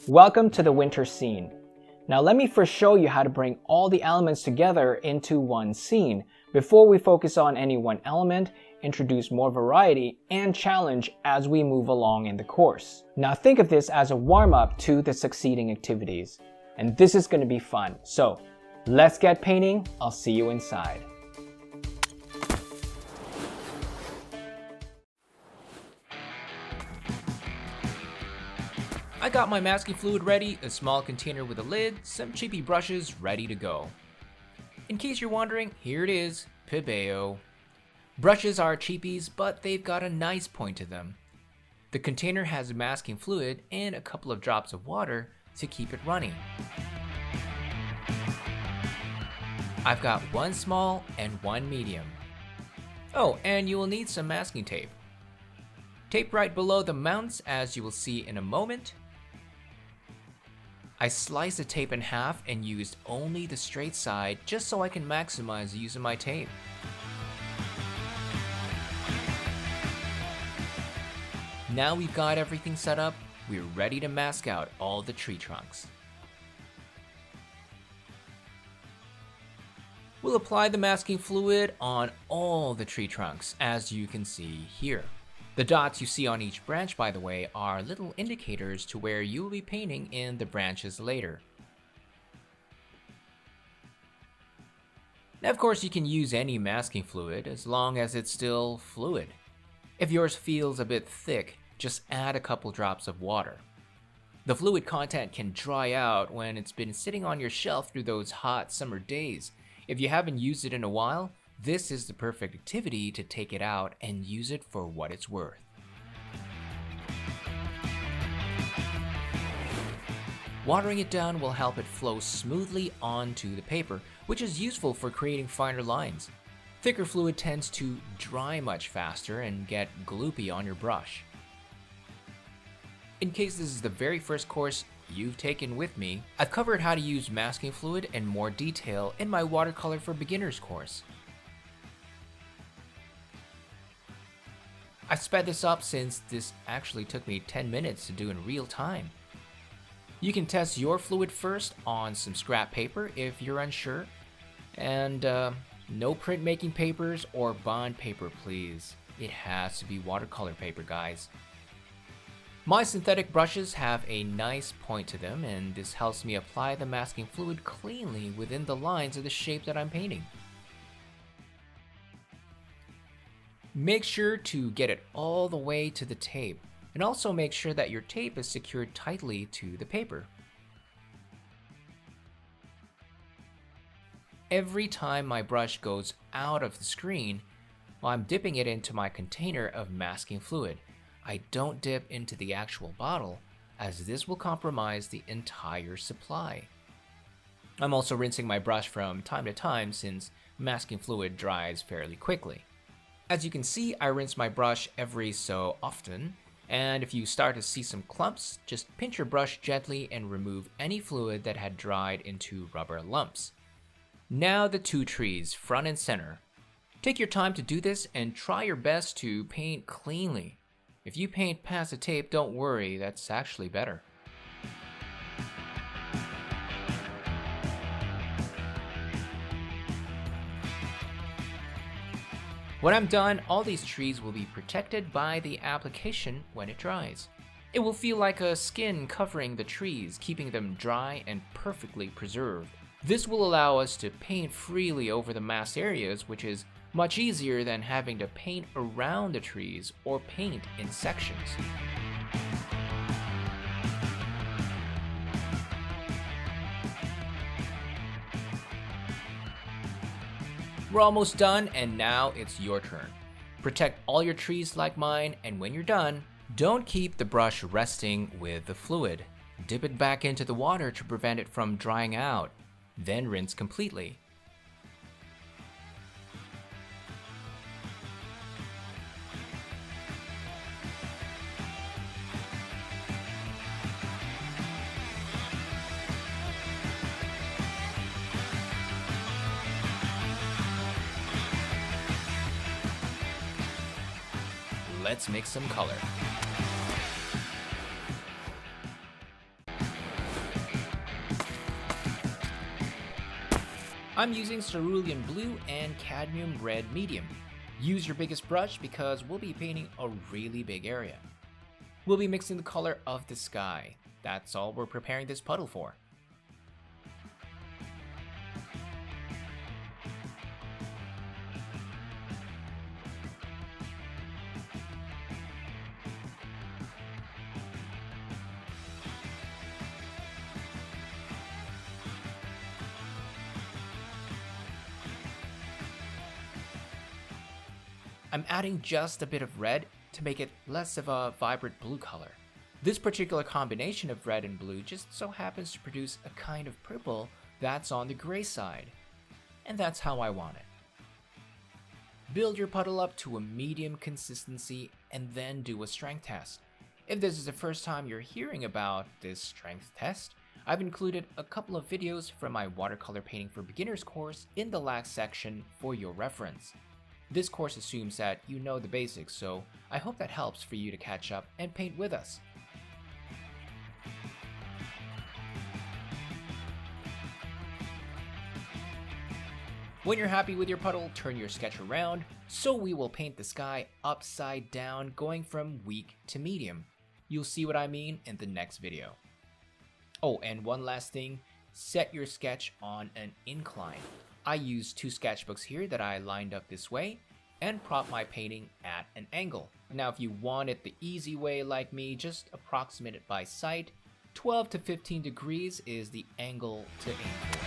Welcome to the winter scene. Now let me first show you how to bring all the elements together into one scene before we focus on any one element, introduce more variety and challenge as we move along in the course. Now think of this as a warm-up to the succeeding activities. And this is going to be fun. So let's get painting. I'll see you inside. I got my masking fluid ready, a small container with a lid, some cheapy brushes ready to go. In case you're wondering, here it is, Pebeo. Brushes are cheapies, but they've got a nice point to them. The container has masking fluid and a couple of drops of water to keep it running. I've got one small and one medium. Oh, and you will need some masking tape. Tape right below the mounts, as you will see in a moment. I sliced the tape in half and used only the straight side just so I can maximize the use of my tape. Now we've got everything set up, we're ready to mask out all the tree trunks. We'll apply the masking fluid on all the tree trunks, as you can see here. The dots you see on each branch, by the way, are little indicators to where you will be painting in the branches later. Now, of course, you can use any masking fluid as long as it's still fluid. If yours feels a bit thick, just add a couple drops of water. The fluid content can dry out when it's been sitting on your shelf through those hot summer days. If you haven't used it in a while, this is the perfect activity to take it out and use it for what it's worth. Watering it down will help it flow smoothly onto the paper, which is useful for creating finer lines. Thicker fluid tends to dry much faster and get gloopy on your brush. In case this is the very first course you've taken with me, I've covered how to use masking fluid in more detail in my Watercolor for Beginners course. I sped this up since this actually took me 10 minutes to do in real time. You can test your fluid first on some scrap paper if you're unsure, and no printmaking papers or bond paper, please. It has to be watercolor paper, guys. My synthetic brushes have a nice point to them, and this helps me apply the masking fluid cleanly within the lines of the shape that I'm painting. Make sure to get it all the way to the tape, and also make sure that your tape is secured tightly to the paper. Every time my brush goes out of the screen, while I'm dipping it into my container of masking fluid, I don't dip into the actual bottle, as this will compromise the entire supply. I'm also rinsing my brush from time to time since masking fluid dries fairly quickly. As you can see, I rinse my brush every so often, and if you start to see some clumps, just pinch your brush gently and remove any fluid that had dried into rubber lumps. Now the two trees, front and center. Take your time to do this and try your best to paint cleanly. If you paint past the tape, don't worry, that's actually better. When I'm done, all these trees will be protected by the application when it dries. It will feel like a skin covering the trees, keeping them dry and perfectly preserved. This will allow us to paint freely over the masked areas, which is much easier than having to paint around the trees or paint in sections. We're almost done, and now it's your turn. Protect all your trees like mine, and when you're done, don't keep the brush resting with the fluid. Dip it back into the water to prevent it from drying out, then rinse completely. Let's make some color. I'm using cerulean blue and cadmium red medium. Use your biggest brush because we'll be painting a really big area. We'll be mixing the color of the sky. That's all we're preparing this puddle for. I'm adding just a bit of red to make it less of a vibrant blue color. This particular combination of red and blue just so happens to produce a kind of purple that's on the gray side. And that's how I want it. Build your puddle up to a medium consistency and then do a strength test. If this is the first time you're hearing about this strength test, I've included a couple of videos from my watercolor painting for beginners course in the last section for your reference. This course assumes that you know the basics, so I hope that helps for you to catch up and paint with us. When you're happy with your puddle, turn your sketch around, so we will paint the sky upside down, going from weak to medium. You'll see what I mean in the next video. Oh, and one last thing, set your sketch on an incline. I used 2 sketchbooks here that I lined up this way and prop my painting at an angle. Now if you want it the easy way like me, just approximate it by sight. 12 to 15 degrees is the angle to aim for.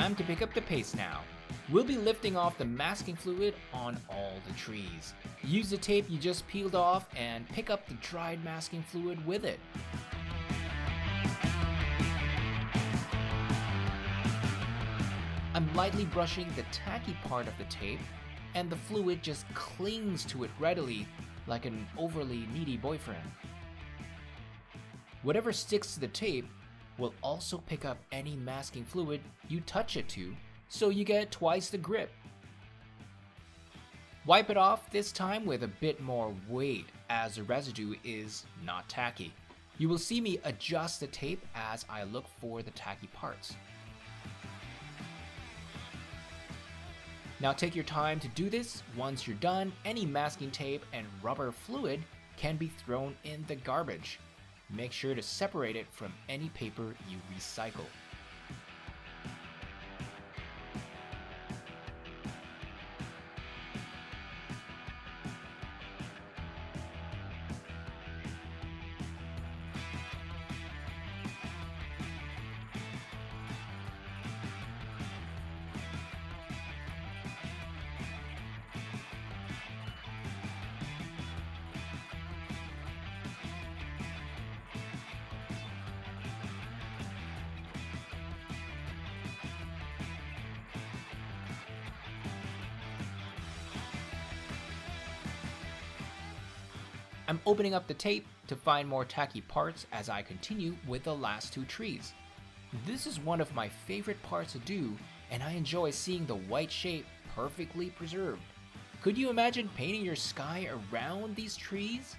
time to pick up the pace now. We'll be lifting off the masking fluid on all the trees. Use the tape you just peeled off and pick up the dried masking fluid with it. I'm lightly brushing the tacky part of the tape, and the fluid just clings to it readily like an overly needy boyfriend. Whatever sticks to the tape will also pick up any masking fluid you touch it to, so you get twice the grip. Wipe it off, this time with a bit more weight as the residue is not tacky. You will see me adjust the tape as I look for the tacky parts. Now take your time to do this. Once you're done, any masking tape and rubber fluid can be thrown in the garbage. Make sure to separate it from any paper you recycle. I'm opening up the tape to find more tacky parts as I continue with the last two trees. This is one of my favorite parts to do, and I enjoy seeing the white shape perfectly preserved. Could you imagine painting your sky around these trees?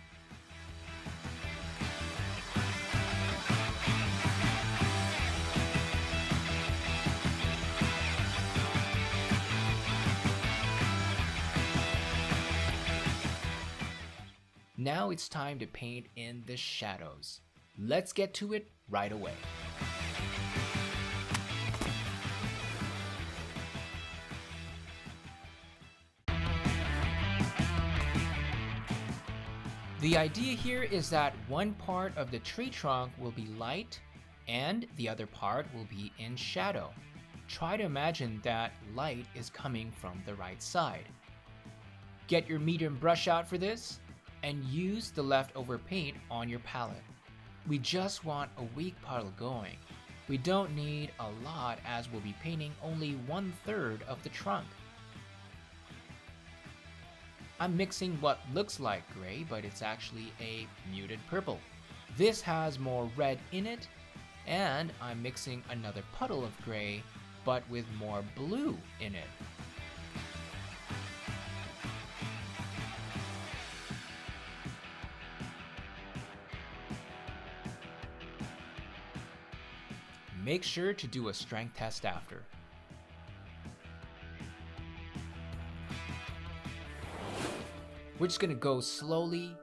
Now it's time to paint in the shadows. Let's get to it right away. The idea here is that one part of the tree trunk will be light and the other part will be in shadow. Try to imagine that light is coming from the right side. Get your medium brush out for this and use the leftover paint on your palette. We just want a weak puddle going. We don't need a lot as we'll be painting only 1/3 of the trunk. I'm mixing what looks like gray, but it's actually a muted purple. This has more red in it, and I'm mixing another puddle of gray, but with more blue in it. Make sure to do a strength test after. We're just gonna go slowly.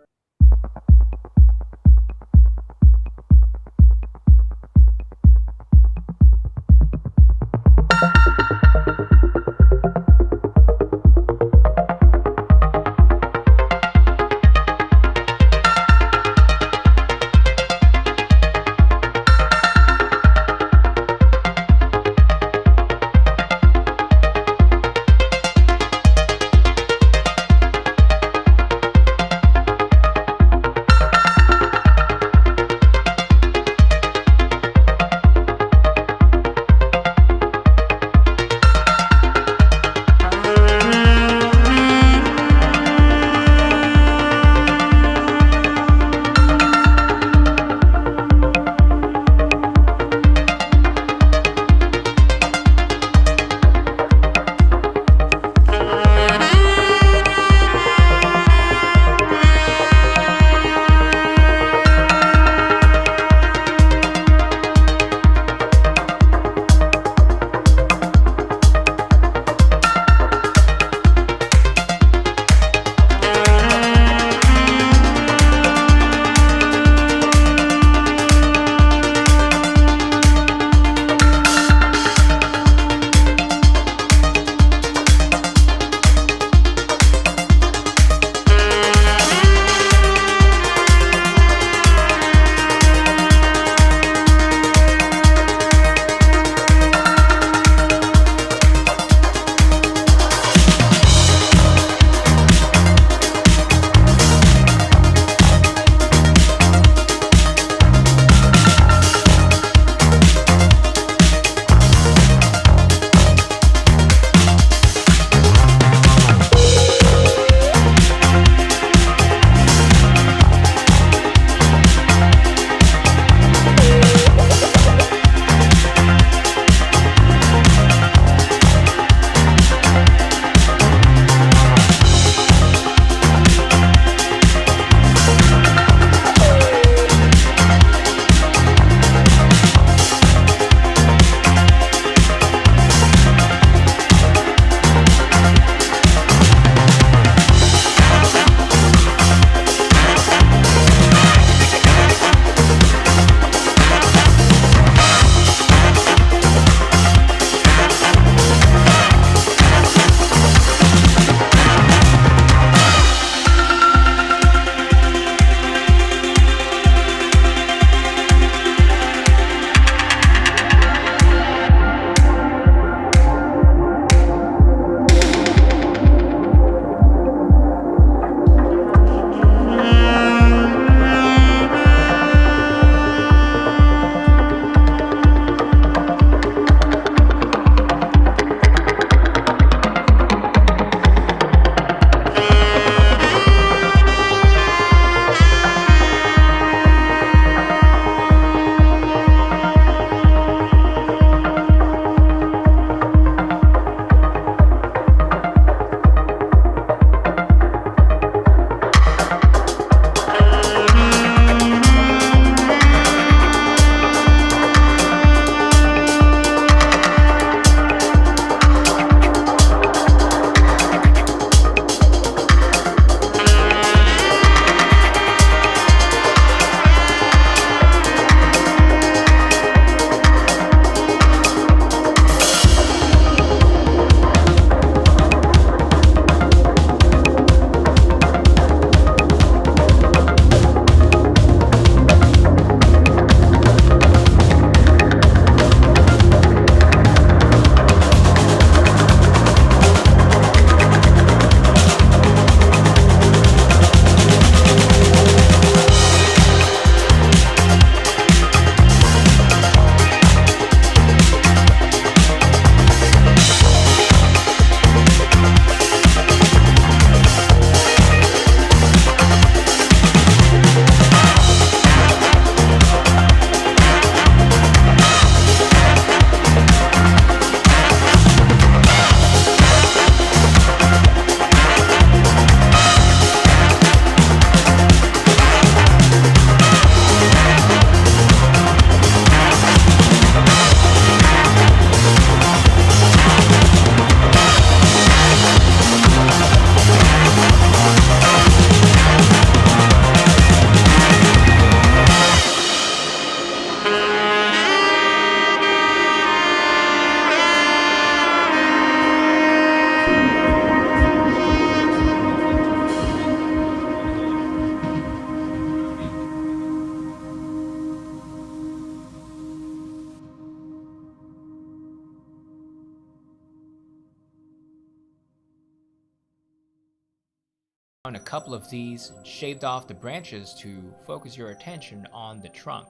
a couple of these and shaved off the branches to focus your attention on the trunk.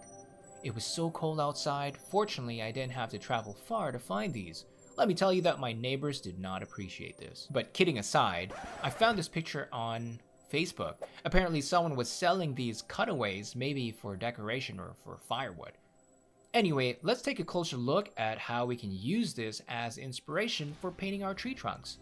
It was so cold outside, fortunately I didn't have to travel far to find these. Let me tell you that my neighbors did not appreciate this. But kidding aside, I found this picture on Facebook. Apparently someone was selling these cutaways, maybe for decoration or for firewood. Anyway, let's take a closer look at how we can use this as inspiration for painting our tree trunks.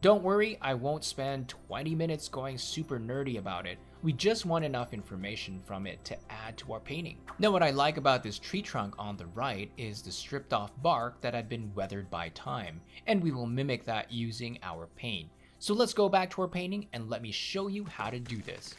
Don't worry, I won't spend 20 minutes going super nerdy about it. We just want enough information from it to add to our painting. Now what I like about this tree trunk on the right is the stripped off bark that had been weathered by time, and we will mimic that using our paint. So let's go back to our painting and let me show you how to do this.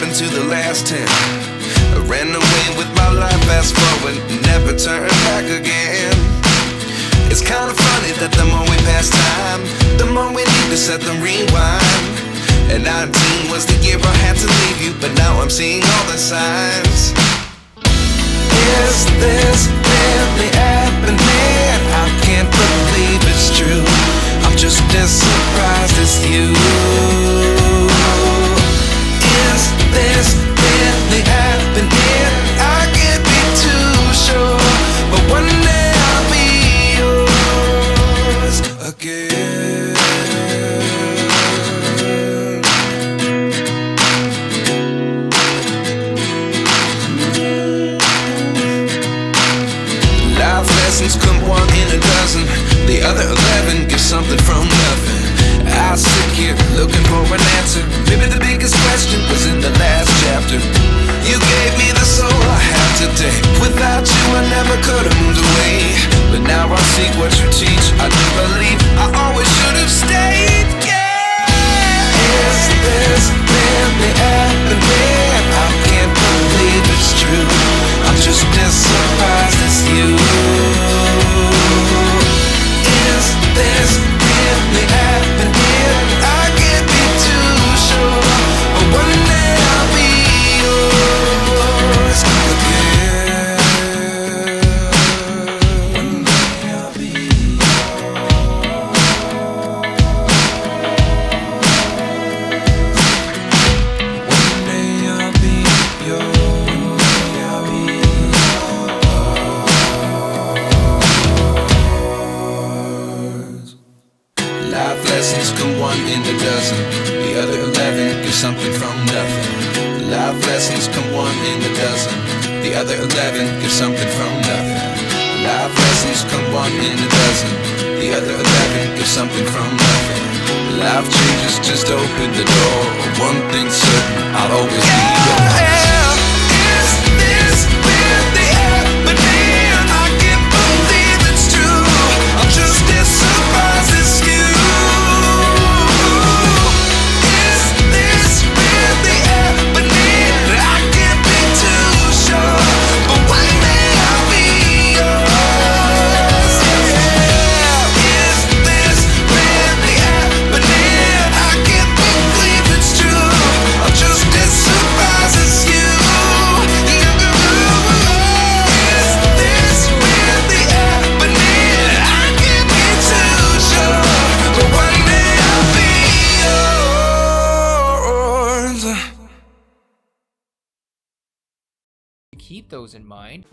happened to the last 10? I ran away with my life, fast forward, never turn back again. It's kind of funny that the more we pass time, the more we need to set them rewind. And 19 was the year I had to leave you, but now I'm seeing all the signs. Is this really happening? I can't believe it's true. I'm just as surprised as you. Is this really happening? I can't be too sure, but one day I'll be yours again. Life lessons come one in a dozen. The other 11 get something from nothing. I sit here looking for an answer. Maybe the biggest question was in the last chapter. You gave me the soul I have today. Without you I never could have moved away. But now I see what you teach. I do believe I always should have stayed. Yeah. Is this really happening? I can't believe it's true. I'm just as surprised as you. Is this really happening? I can't be too sure, but one day I'll be yours again. One day I'll be yours. One day I'll be yours. One day I'll be yours. Life lessons come one in a dozen. The other 11 give something from nothing. Life lessons come one in a dozen. The other 11 give something from nothing. Life lessons come one in a dozen. The other 11 give something from nothing. Life changes, just open the door. One thing's certain, I'll always be yours. Is this really happening? I can't believe it's true. I'm just as surprised as you. Is this really happening? I can't be too sure, but one day I'll be yours. Yeah. Is this really happening? I can't believe it's true. I'm just as surprised as you. Is this really happening? I can't be too sure, but one day I'll be yours. Keep those in mind.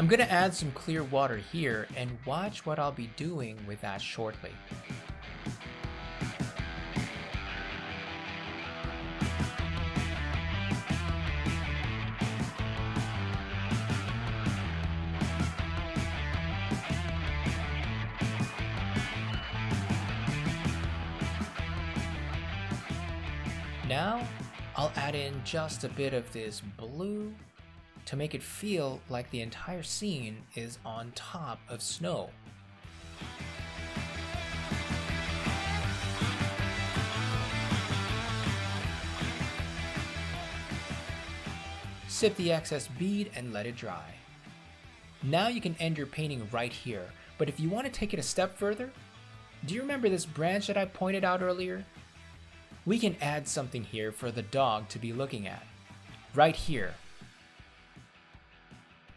I'm gonna add some clear water here and watch what I'll be doing with that shortly. Now, I'll add in just a bit of this blue to make it feel like the entire scene is on top of snow. Sip the excess bead and let it dry. Now you can end your painting right here, but if you want to take it a step further, do you remember this branch that I pointed out earlier? We can add something here for the dog to be looking at, right here.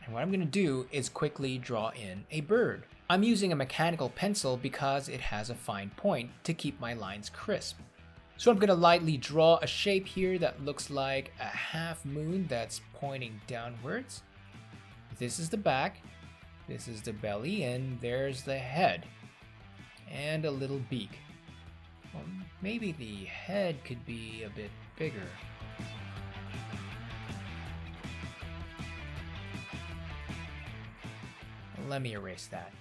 And what I'm going to do is quickly draw in a bird. I'm using a mechanical pencil because it has a fine point to keep my lines crisp. So I'm going to lightly draw a shape here that looks like a half moon that's pointing downwards. This is the back, this is the belly, and there's the head. And a little beak. Well, maybe the head could be a bit bigger. Let me erase that.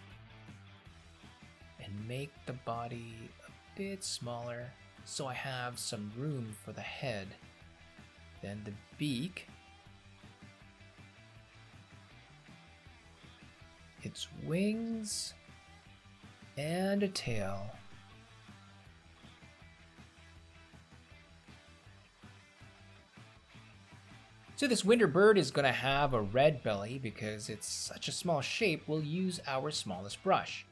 And make the body a bit smaller so I have some room for the head. Then the beak. Its wings. And a tail. So this winter bird is going to have a red belly because it's such a small shape. We'll use our smallest brush.